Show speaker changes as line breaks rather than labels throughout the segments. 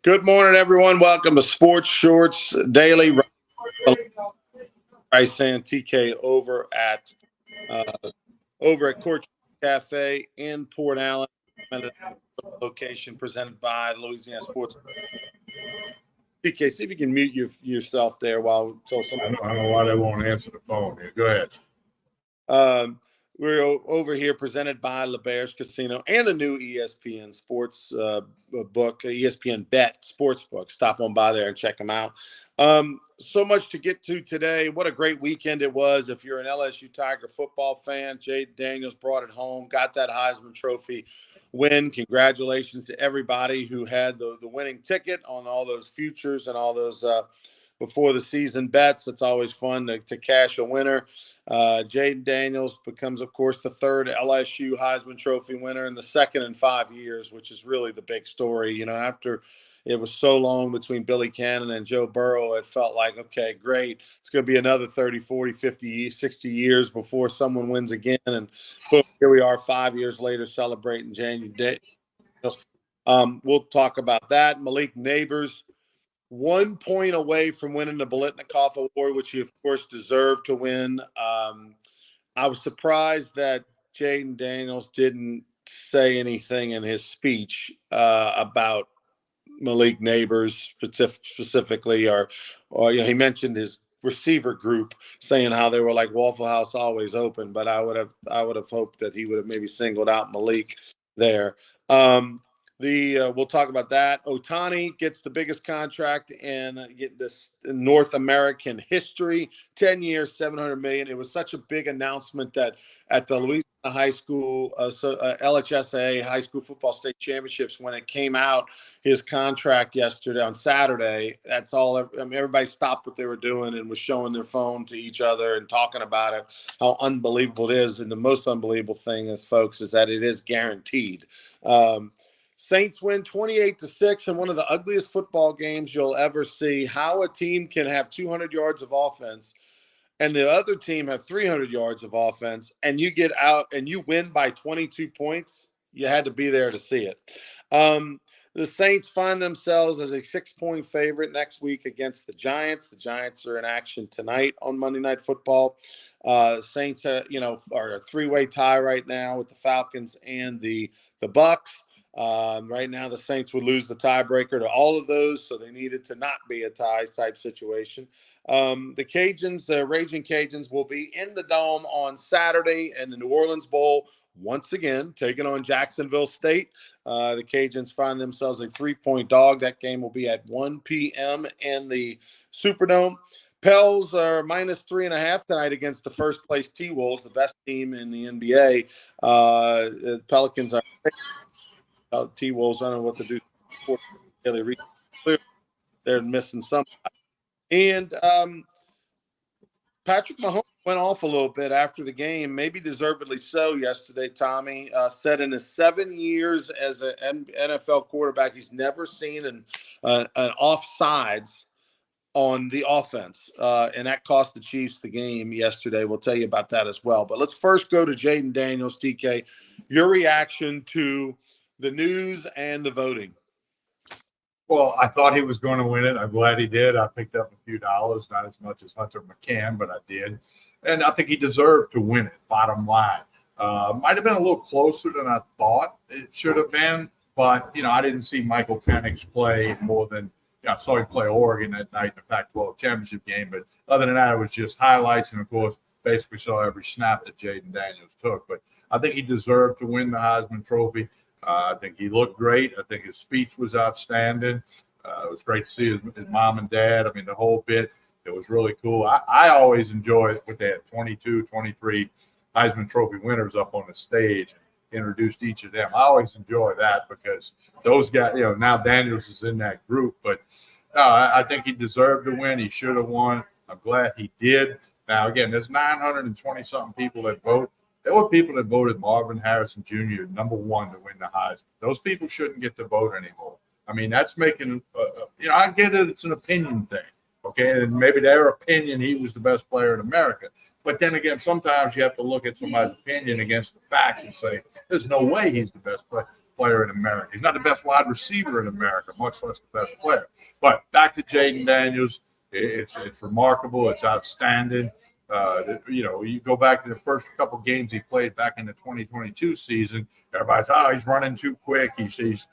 Good morning, everyone. Welcome to Sports Shorts Daily. Rice and TK over at Court Cafe in Port Allen, location presented by Louisiana Sports. TK, see if you can mute yourself there while
I don't know why they won't answer the phone here. Go ahead.
We're over here presented by LeBear's Casino and the new ESPN Sports book, ESPN Bet Sports Book. Stop on by there and check them out. So much to get to today. What a great weekend it was. If you're an LSU Tiger football fan, Jayden Daniels brought it home, got that Heisman Trophy win. Congratulations to everybody who had the winning ticket on all those futures and all those before the season bets. It's always fun to cash a winner. Jayden Daniels becomes, of course, the third LSU Heisman Trophy winner and the second in 5 years, which is really the big story. You know, after it was so long between Billy Cannon and Joe Burrow, it felt like, okay, great. It's going to be another 30, 40, 50, 60 years before someone wins again. And boom, here we are 5 years later celebrating Jayden Daniels. We'll talk about that. Malik Neighbors, 1 point away from winning the Biletnikoff Award, which he, of course, deserved to win. I was surprised that Jayden Daniels didn't say anything in his speech about Malik Neighbors specifically, or he mentioned his receiver group, saying how they were like Waffle House always open. But I would have hoped that he would have maybe singled out Malik there. We'll talk about that. Ohtani gets the biggest contract in North American history, 10 years, $700 million. It was such a big announcement that at the Louisiana High School, LHSA High School Football State Championships, when it came out, his contract yesterday on Saturday, that's all. I mean, everybody stopped what they were doing and was showing their phone to each other and talking about it, how unbelievable it is. And the most unbelievable thing is, folks, is that it is guaranteed. Saints win 28-6 in one of the ugliest football games you'll ever see. How a team can have 200 yards of offense and the other team have 300 yards of offense, and you get out and you win by 22 points, you had to be there to see it. The Saints find themselves as a 6-point favorite next week against the Giants. The Giants are in action tonight on Monday Night Football. Saints, are a 3-way tie right now with the Falcons and the Bucs. Right now, the Saints would lose the tiebreaker to all of those, so they needed to not be a tie type situation. The Cajuns, the Raging Cajuns, will be in the Dome on Saturday in the New Orleans Bowl once again, taking on Jacksonville State. The Cajuns find themselves a 3-point dog. That game will be at 1 p.m. in the Superdome. Pels are minus 3.5 tonight against the first place T-Wolves, the best team in the NBA. The Pelicans are T-Wolves. I don't know what to do. They're missing something. And Patrick Mahomes went off a little bit after the game, maybe deservedly so yesterday, Tommy. Said in his 7 years as an NFL quarterback, he's never seen an offsides on the offense, and that cost the Chiefs the game yesterday. We'll tell you about that as well. But let's first go to Jayden Daniels, TK. Your reaction to the news and the voting.
Well, I thought he was going to win it. I'm glad he did. I picked up a few dollars, not as much as Hunter McCann, but I did. And I think he deserved to win it, bottom line. Might have been a little closer than I thought it should have been. But, I didn't see Michael Penix play more than I saw him play Oregon that night in the Pac-12 championship game. But other than that, it was just highlights. And, of course, basically saw every snap that Jayden Daniels took. But I think he deserved to win the Heisman Trophy. I think he looked great. I think his speech was outstanding. It was great to see his mom and dad. I mean, the whole bit, it was really cool. I always enjoy it when they had 22, 23 Heisman Trophy winners up on the stage and introduced each of them. I always enjoy that because those guys, now Daniels is in that group. But no, I think he deserved to win. He should have won. I'm glad he did. Now, again, there's 920-something people that vote. There were people that voted Marvin Harrison Jr. number 1 to win the Heisman. Those people shouldn't get to vote anymore. I mean, that's making, I get it. It's an opinion thing, okay? And maybe their opinion, he was the best player in America. But then again, sometimes you have to look at somebody's opinion against the facts and say, there's no way he's the best player. player in America. He's not the best wide receiver in America, much less the best player. But back to Jayden Daniels, it's remarkable. It's outstanding. You go back to the first couple games he played back in the 2022 season. Everybody's, he's running too quick. He's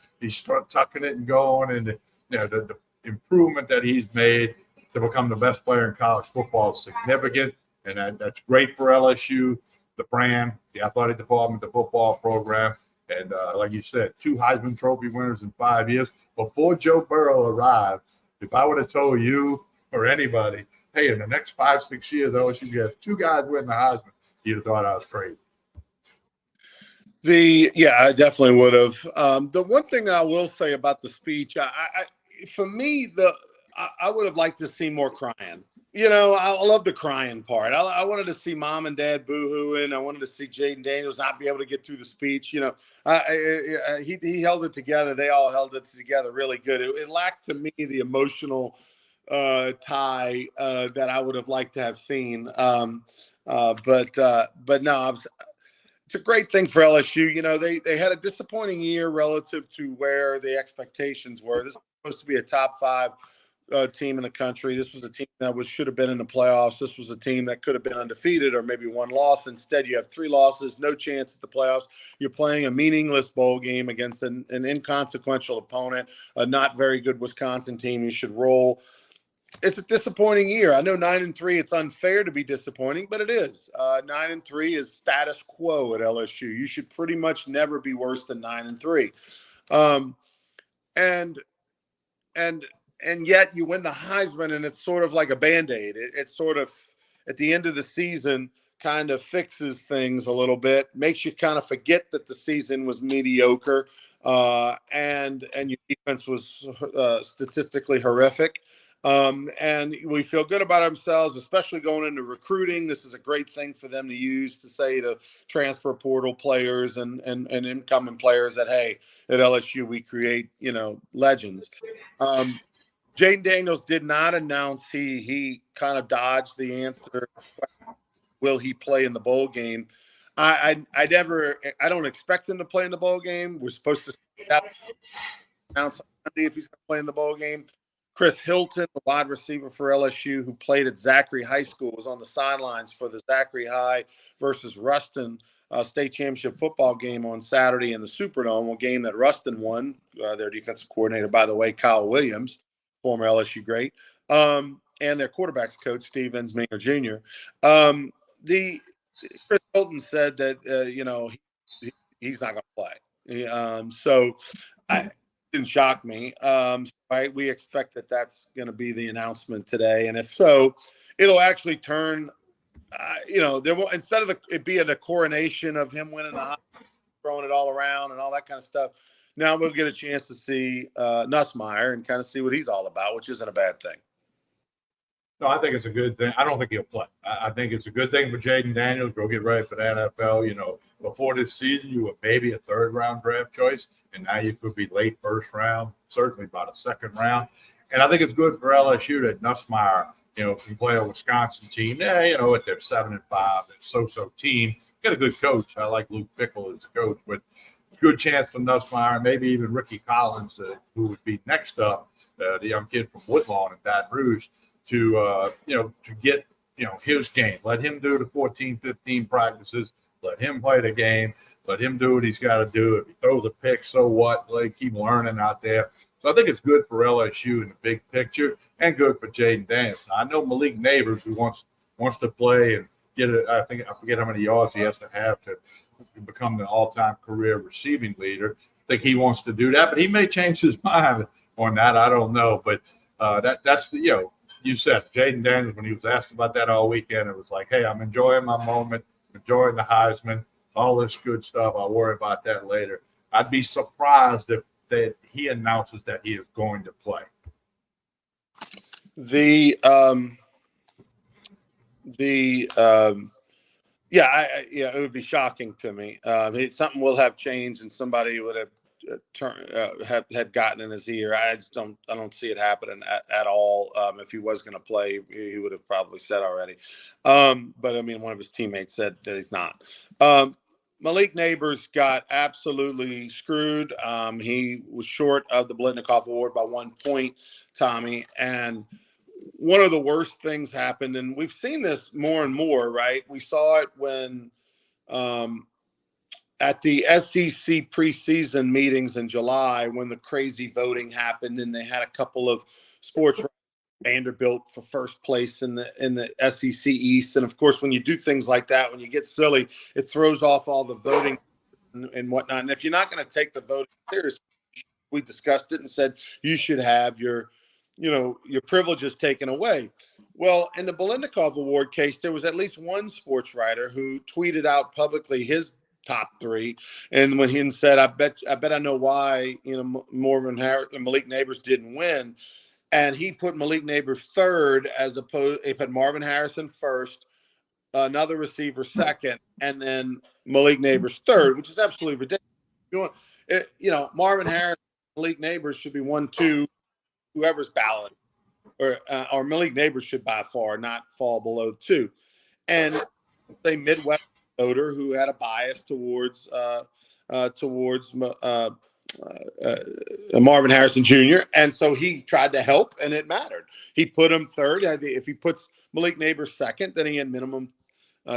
tucking it and going, and the improvement that he's made to become the best player in college football is significant, and that's great for LSU, the brand, the athletic department, the football program, and like you said, 2 Heisman Trophy winners in 5 years. Before Joe Burrow arrived, if I would have told you or anybody, hey, in the next 5-6 years, LSU get 2 guys winning the Heisman, you'd have thought I was crazy.
I definitely would have. The one thing I will say about the speech, for me, I would have liked to see more crying. I love the crying part. I wanted to see mom and dad boo-hooing. I wanted to see Jayden Daniels not be able to get through the speech. He held it together. They all held it together really good. It lacked to me the emotional tie that I would have liked to have seen. But no, it's a great thing for LSU. They had a disappointing year relative to where the expectations were. This was supposed to be a top 5 team in the country. This was a team that should have been in the playoffs. This was a team that could have been undefeated or maybe 1 loss. Instead, you have 3 losses, no chance at the playoffs. You're playing a meaningless bowl game against an inconsequential opponent, a not very good Wisconsin team. You should roll. It's a disappointing year. I know 9-3. It's unfair to be disappointing, but it is. 9-3 is status quo at LSU. You should pretty much never be worse than 9-3. And yet you win the Heisman, and it's sort of like a Band-Aid. It's sort of at the end of the season kind of fixes things a little bit, makes you kind of forget that the season was mediocre, and your defense was statistically horrific. And we feel good about ourselves, especially going into recruiting. This is a great thing for them to use to say to transfer portal players and incoming players that, hey, at LSU we create, legends. Jayden Daniels did not announce. He kind of dodged the answer. Will he play in the bowl game? I don't expect him to play in the bowl game. We're supposed to announce Sunday if he's going to play in the bowl game. Chris Hilton, the wide receiver for LSU, who played at Zachary High School, was on the sidelines for the Zachary High versus Ruston state championship football game on Saturday in the Superdome, a game that Ruston won. Their defensive coordinator, by the way, Kyle Williams, former LSU great, and their quarterbacks coach, Steve Ensminger Jr. The Chris Hilton said that he's not going to play. So it didn't shock me. Right, we expect that's going to be the announcement today, and if so, it'll actually turn. There will, instead of it being a coronation of him winning the throwing it all around and all that kind of stuff. Now we'll get a chance to see Nussmeier and kind of see what he's all about, which isn't a bad thing.
No, I think it's a good thing. I don't think he'll play. I think it's a good thing for Jayden Daniels. Go get ready for the NFL. Before this season, you were maybe a 3rd-round draft choice, and now you could be late 1st round, certainly about a 2nd round. And I think it's good for LSU that Nussmeier, can play a Wisconsin team. At their 7-5, so team. Got a good coach. I like Luke Fickell as a coach, but good chance for Nussmeier, maybe even Ricky Collins, who would be next up, the young kid from Woodlawn and Baton Rouge, to get his game. Let him do the 14, 15 practices. Let him play the game. Let him do what he's got to do. If he throws a pick, so what? Let him keep learning out there. So I think it's good for LSU in the big picture and good for Jayden Daniels. I know Malik Neighbors, who wants to play and get it. I forget how many yards he has to have to become the all-time career receiving leader. I think he wants to do that, but he may change his mind on that. I don't know. But that's you said Jayden Daniels, when he was asked about that all weekend, it was like, hey, I'm enjoying my moment, enjoying the Heisman, all this good stuff. I'll worry about that later. I'd be surprised if that he announces that he is going to play.
It would be shocking to me. Something will have changed, and somebody would have had gotten in his ear. I don't see it happening at all. If he was going to play, he would have probably said already. But I mean, one of his teammates said that he's not. Malik Neighbors got absolutely screwed. He was short of the Blitnikoff Award by 1 point, Tommy. And one of the worst things happened, and we've seen this more and more, right? We saw it when um, at the SEC preseason meetings in July when the crazy voting happened, and they had a couple of sports Vanderbilt for first place in the SEC East. And of course, when you do things like that, when you get silly, it throws off all the voting and whatnot. And if you're not going to take the voting seriously, we discussed it and said you should have your privileges taken away. Well, in the Belendikov Award case, there was at least one sports writer who tweeted out publicly his top three, and when he said, I bet I know why Marvin Harris and Malik Neighbors didn't win." And he put Malik Neighbors third, as opposed he put Marvin Harrison first, another receiver second, and then Malik Neighbors third, which is absolutely ridiculous. Marvin Harris, Malik Neighbors should be 1-2, whoever's ballot, or Malik Neighbors should by far not fall below 2. And a Midwest voter who had a bias towards Marvin Harrison Jr. And so he tried to help, and it mattered. He put him third. If he puts Malik Neighbors second, then he had minimum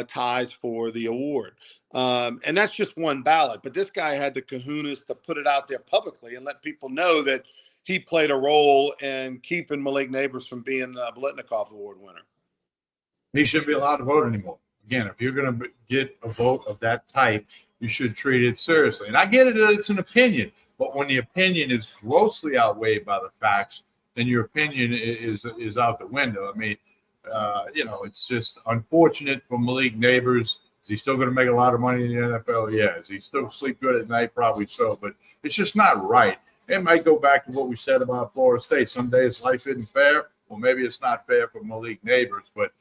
ties for the award. And that's just one ballot. But this guy had the kahunas to put it out there publicly and let people know that he played a role in keeping Malik Neighbors from being the Blitnikoff Award winner.
He shouldn't be allowed to vote anymore. Again, if you're going to get a vote of that type, you should treat it seriously. And I get it that it's an opinion, but when the opinion is grossly outweighed by the facts, then your opinion is out the window. I mean, it's just unfortunate for Malik Neighbors. Is he still going to make a lot of money in the NFL? Yeah. Is he still sleep good at night? Probably so. But it's just not right. It might go back to what we said about Florida State. Some days life isn't fair. Well, maybe it's not fair for Malik Neighbors, but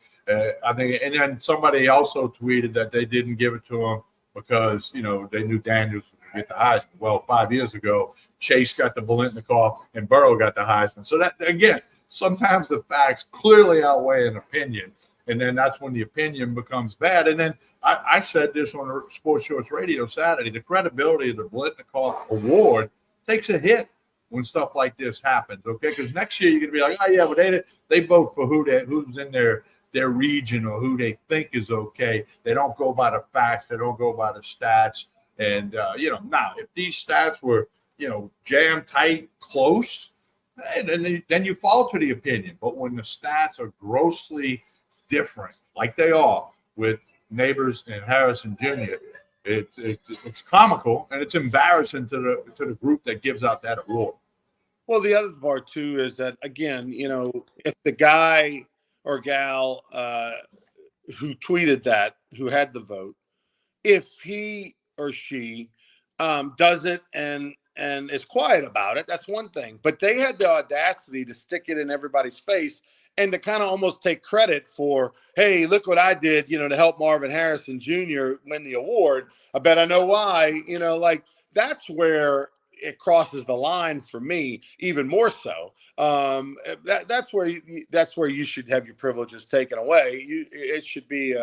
I think, and then somebody also tweeted that they didn't give it to him because, they knew Daniels would get the Heisman. Well, 5 years ago, Chase got the Biletnikoff and Burrow got the Heisman. So that, again, sometimes the facts clearly outweigh an opinion. And then that's when the opinion becomes bad. And then I said this on Sports Shorts Radio Saturday, the credibility of the Biletnikoff Award takes a hit when stuff like this happens, okay? Because next year you're going to be like, oh, yeah, but they vote for who's in their region or who they think is okay. They don't go by the facts. They don't go by the stats. And, now if these stats were, jam tight, close, then you fall to the opinion. But when the stats are grossly different, like they are with Neighbors and Harrison Jr., it's comical and it's embarrassing to the group that gives out that award.
Well, the other part too is that, again, if the guy or gal who tweeted that, who had the vote, if he or she does it and is quiet about it, that's one thing. But they had the audacity to stick it in everybody's face and to kind of almost take credit for, hey, look what I did, to help Marvin Harrison Jr. win the award. I bet I know why. That's where it crosses the line for me, even more so. That's where you should have your privileges taken away. It should be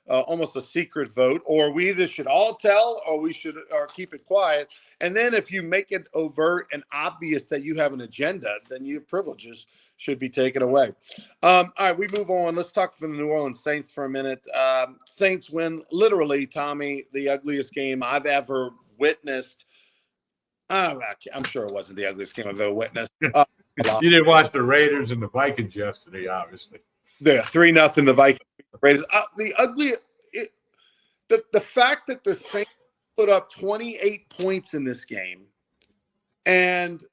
almost a secret vote, or we either should all tell, or we should keep it quiet. And then if you make it overt and obvious that you have an agenda, then your privileges should be taken away. All right, we move on. Let's talk for the New Orleans Saints for a minute. Saints win, literally, Tommy, the ugliest game I've ever witnessed. I'm sure it wasn't the ugliest game I've ever witnessed.
You didn't watch the Raiders and the Vikings yesterday, obviously.
The 3-0 the Vikings Raiders. The fact that the Saints put up 28 points in this game, and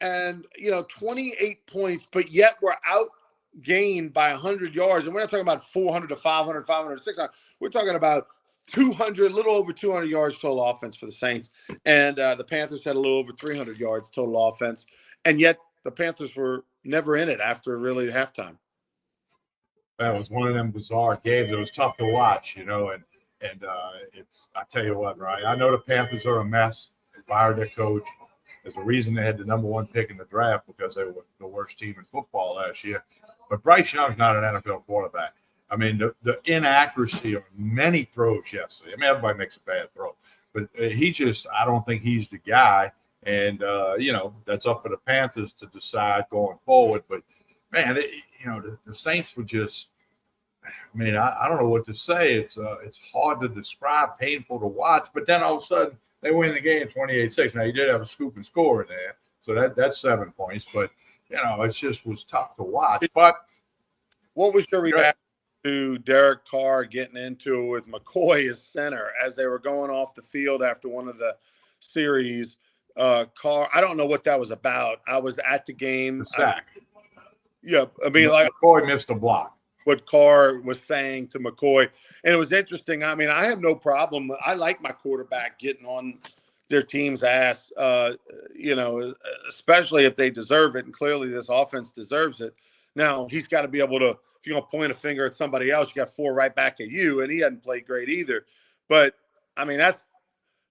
28 points, but yet we're outgained by 100 yards, and we're not talking about 400 to 500, 500 to 600. We're talking about 200, a little over 200 yards total offense for the Saints, and the Panthers had a little over 300 yards total offense, and yet the Panthers were never in it after really halftime.
That was one of them bizarre games. It was tough to watch, and it's, I tell you what, right? I know the Panthers are a mess. They fired their coach. There's a reason they had the number one pick in the draft, because they were the worst team in football last year. But Bryce Young's not an NFL quarterback. I mean, the inaccuracy on many throws yesterday. I mean, everybody makes a bad throw, but I don't think he's the guy. And, that's up for the Panthers to decide going forward. But, man, the Saints were just, I mean, I don't know what to say. It's hard to describe, painful to watch. But then all of a sudden, they win the game 28-6. Now, you did have a scoop and score in there. So that's 7 points. But, it just was tough to watch. But
what was your reaction to Derek Carr getting into it with McCoy as center as they were going off the field after one of the series? Carr, I don't know what that was about. I was at the game.
The sack.
I mean, like
McCoy missed a block.
What Carr was saying to McCoy. And it was interesting. I mean, I have no problem. I like my quarterback getting on their team's ass, especially if they deserve it. And clearly this offense deserves it. Now, he's got to be able to, if you're going to point a finger at somebody else, you got 4 right back at you, and he hadn't played great either. But, I mean, it's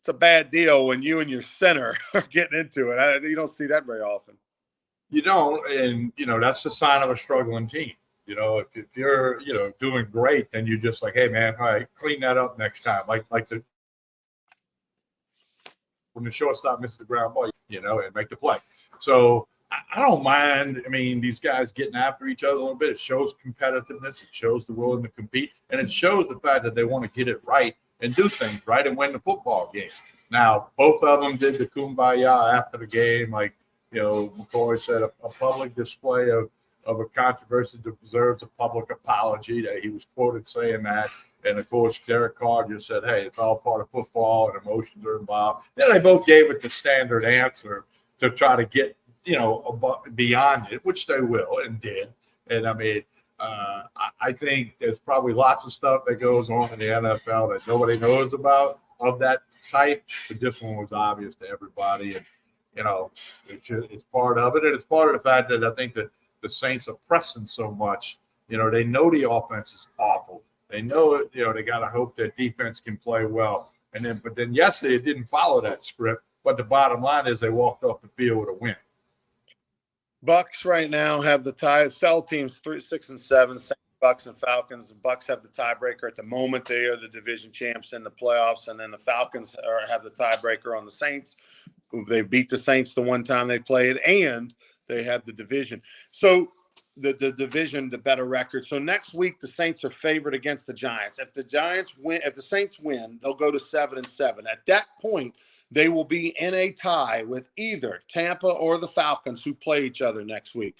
a bad deal when you and your center are getting into it. You don't see that very often.
You don't, and, that's the sign of a struggling team. If you're, doing great, then you're just like, hey, man, all right, clean that up next time. Like when the shortstop misses the ground ball, and make the play. So I don't mind. I mean, these guys getting after each other a little bit. It shows competitiveness. It shows the willing to compete. And it shows the fact that they want to get it right and do things right and win the football game. Now, both of them did the kumbaya after the game. Like, McCoy said, a public display of a controversy that deserves a public apology. That he was quoted saying that. And, of course, Derek Carr just said, hey, it's all part of football and emotions are involved. Then they both gave it the standard answer to try to get, beyond it, which they will and did. And, I mean, I think there's probably lots of stuff that goes on in the NFL that nobody knows about of that type. But this one was obvious to everybody. And, it's part of it. And it's part of the fact that I think that the Saints are pressing so much. They know the offense is awful. They know it. They got to hope that defense can play well. But then yesterday it didn't follow that script. But the bottom line is they walked off the field with a win.
Bucks right now have the tie. Fell teams 6 and 7. Bucks and Falcons. The Bucks have the tiebreaker at the moment. They are the division champs in the playoffs, and then the Falcons have the tiebreaker on the Saints. They beat the Saints the one time they played, and they have the division. So the division, the better record. So next week the Saints are favored against the Giants. If the Saints win, they'll go to 7 and 7. At that point, they will be in a tie with either Tampa or the Falcons, who play each other next week.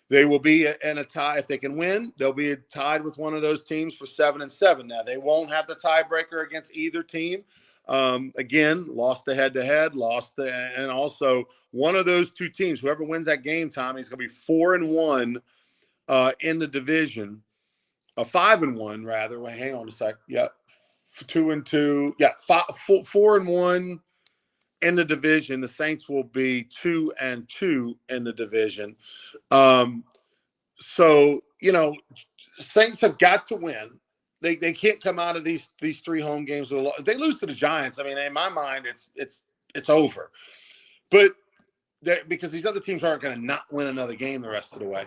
They will be in a tie. If they can win, they'll be tied with one of those teams for 7 and 7. Now, they won't have the tiebreaker against either team. Again, lost the head-to-head, and also one of those two teams, whoever wins that game, Tommy, is going to be 4 and 1 in the division. 5 and 1 rather. Wait, hang on a sec. Yeah, 2 and 2. Yeah, 4 and 1 in the division. The Saints will be 2 and 2 in the division. So Saints have got to win. They can't come out of these 3 home games with a loss. If they lose to the Giants, I mean, in my mind, it's over. But because these other teams aren't going to not win another game the rest of the way,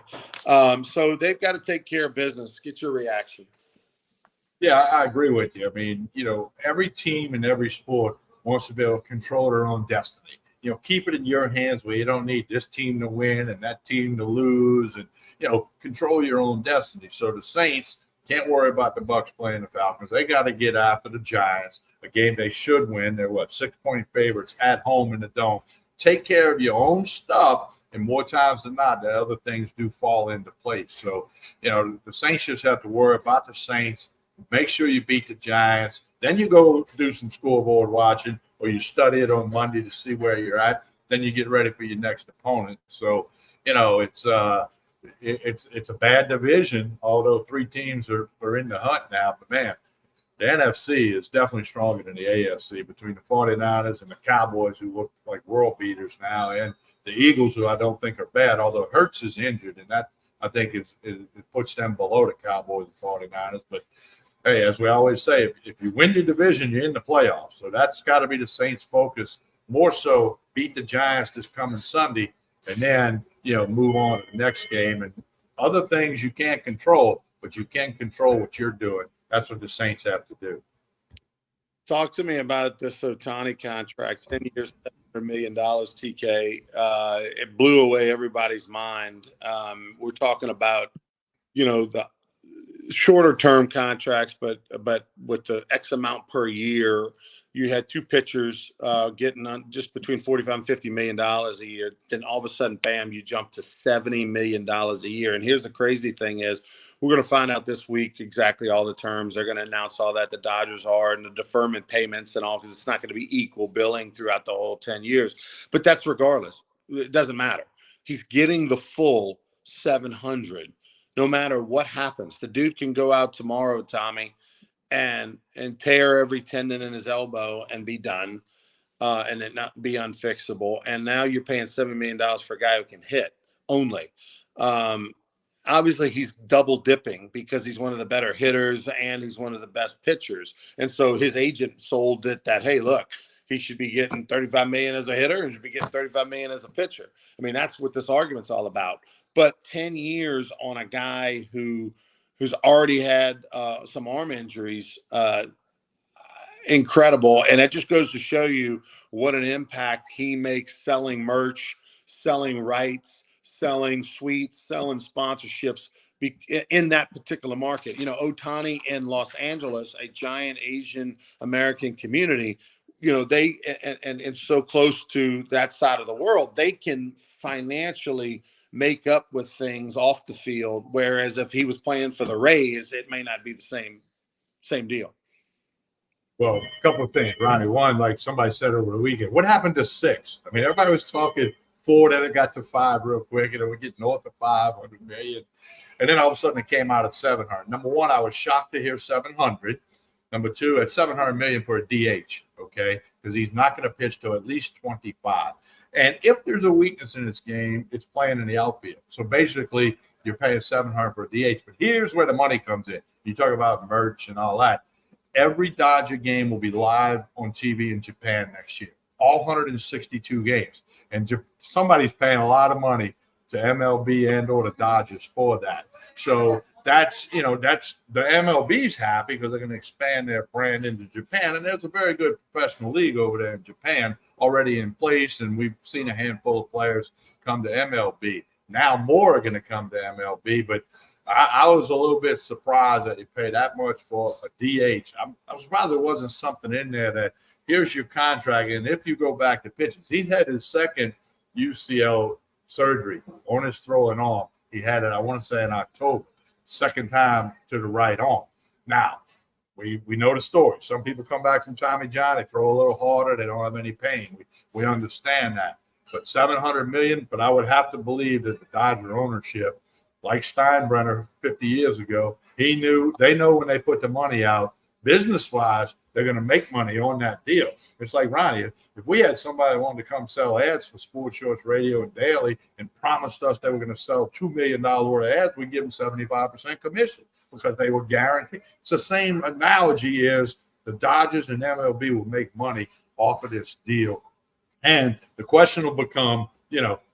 so they've got to take care of business. Get your reaction.
Yeah, I agree with you. I mean, every team in every sport wants to be able to control their own destiny. Keep it in your hands where you don't need this team to win and that team to lose, and control your own destiny. So the Saints can't worry about the Bucks playing the Falcons. They got to get after the Giants, a game they should win. They're 6-point favorites at home in the Dome. Take care of your own stuff, and more times than not, the other things do fall into place. So, the Saints just have to worry about the Saints. Make sure you beat the Giants. Then you go do some scoreboard watching, or you study it on Monday to see where you're at. Then you get ready for your next opponent. So, it's a bad division, although 3 teams are in the hunt now. But, man, the NFC is definitely stronger than the AFC between the 49ers and the Cowboys, who look like world beaters now, and the Eagles, who I don't think are bad, although Hurts is injured, and that I think it puts them below the Cowboys and 49ers. But, hey, as we always say, if you win your division, you're in the playoffs. So that's got to be the Saints' focus. More so, beat the Giants this coming Sunday, and then, move on to the next game. And other things you can't control, but you can control what you're doing. That's what the Saints have to do.
Talk to me about this Ohtani contract, 10 years, $700 million, TK. It blew away everybody's mind. We're talking about, the shorter term contracts, but with the X amount per year, you had two pitchers getting on just between $45 and $50 million a year. Then all of a sudden, bam, you jump to $70 million a year. And here's the crazy thing is we're going to find out this week exactly all the terms. They're going to announce all that, the Dodgers are, and the deferment payments and all, because it's not going to be equal billing throughout the whole 10 years. But that's regardless. It doesn't matter. He's getting the full 700 no matter what happens. The dude can go out tomorrow, Tommy, and tear every tendon in his elbow and be done, and it not be unfixable. And now you're paying $7 million for a guy who can hit only. Obviously, he's double dipping because he's one of the better hitters and he's one of the best pitchers. And so his agent sold it that, hey, look, he should be getting $35 million as a hitter and should be getting $35 million as a pitcher. I mean, that's what this argument's all about. But 10 years on a guy who's already had some arm injuries, incredible. And it just goes to show you what an impact he makes selling merch, selling rights, selling suites, selling sponsorships in that particular market. Ohtani in Los Angeles, a giant Asian American community, they and so close to that side of the world, they can financially make up with things off the field. Whereas if he was playing for the Rays, it may not be the same deal.
Well, a couple of things, Ronnie. One, like somebody said over the weekend, what happened to 6? I mean, everybody was talking 4, then it got to 5 real quick, and then we get north of 500 million. And then all of a sudden it came out at 700. Number one, I was shocked to hear 700. Number two, at 700 million for a DH, okay? Because he's not going to pitch to at least 25. And if there's a weakness in this game, it's playing in the outfield. So basically, you're paying 700 for a DH. But here's where the money comes in. You talk about merch and all that. Every Dodger game will be live on TV in Japan next year. All 162 games. And somebody's paying a lot of money to MLB and or the Dodgers for that. So that's the MLB's happy because they're going to expand their brand into Japan. And there's a very good professional league over there in Japan already in place. And we've seen a handful of players come to MLB. Now more are going to come to MLB. But I was a little bit surprised that he paid that much for a DH. I'm surprised there wasn't something in there that here's your contract. And if you go back to pitches, he had his second UCL surgery on his throwing arm. He had it, I want to say, in October. Second time to the right arm. Now, we know the story. Some people come back from Tommy John, they throw a little harder, they don't have any pain. We understand that. But $700 million, but I would have to believe that the Dodger ownership, like Steinbrenner 50 years ago, they know when they put the money out, business-wise, they're going to make money on that deal. It's like, Ronnie, if we had somebody that wanted to come sell ads for Sports Shorts Radio and Daily and promised us they were going to sell $2 million worth of ads, we'd give them 75% commission because they were guaranteed. It's the same analogy as the Dodgers and MLB will make money off of this deal. And the question will become,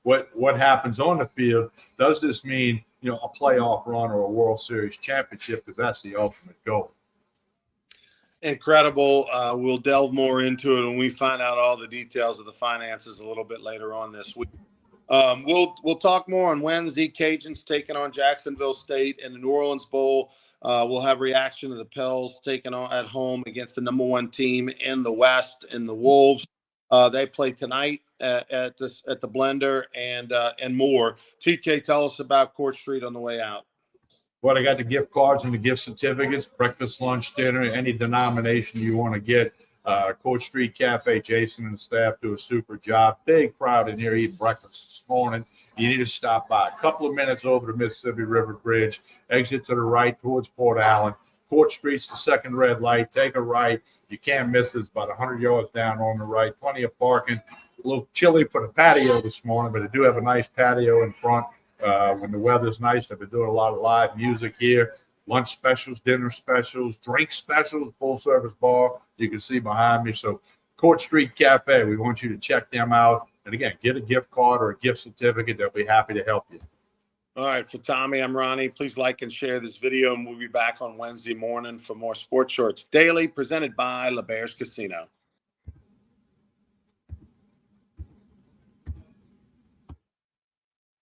what happens on the field? Does this mean, a playoff run or a World Series championship? Because that's the ultimate goal.
Incredible. We'll delve more into it when we find out all the details of the finances a little bit later on this week. We'll talk more on Wednesday. Cajuns taking on Jacksonville State in the New Orleans Bowl. We'll have reaction to the Pels taking on at home against the number 1 team in the West, in the Wolves. They play tonight at the Blender and more. TK, tell us about Court Street on the way out.
Well, I got the gift cards and the gift certificates, breakfast, lunch, dinner, any denomination you want to get. Court Street Cafe, Jason and the staff do a super job. Big crowd in here eating breakfast this morning. You need to stop by. A couple of minutes over the Mississippi River Bridge. Exit to the right towards Port Allen. Court Street's the second red light. Take a right. You can't miss it. It's about 100 yards down on the right. Plenty of parking. A little chilly for the patio this morning, but they do have a nice patio in front. When the weather's nice, they've been doing a lot of live music here. Lunch specials, dinner specials, drink specials, full service bar. You can see behind me. So Court Street Cafe, we want you to check them out. And again, get a gift card or a gift certificate. They'll be happy to help you.
All right, for Tommy, I'm Ronnie. Please like and share this video, and we'll be back on Wednesday morning for more Sports Shorts Daily, presented by LeBears Casino.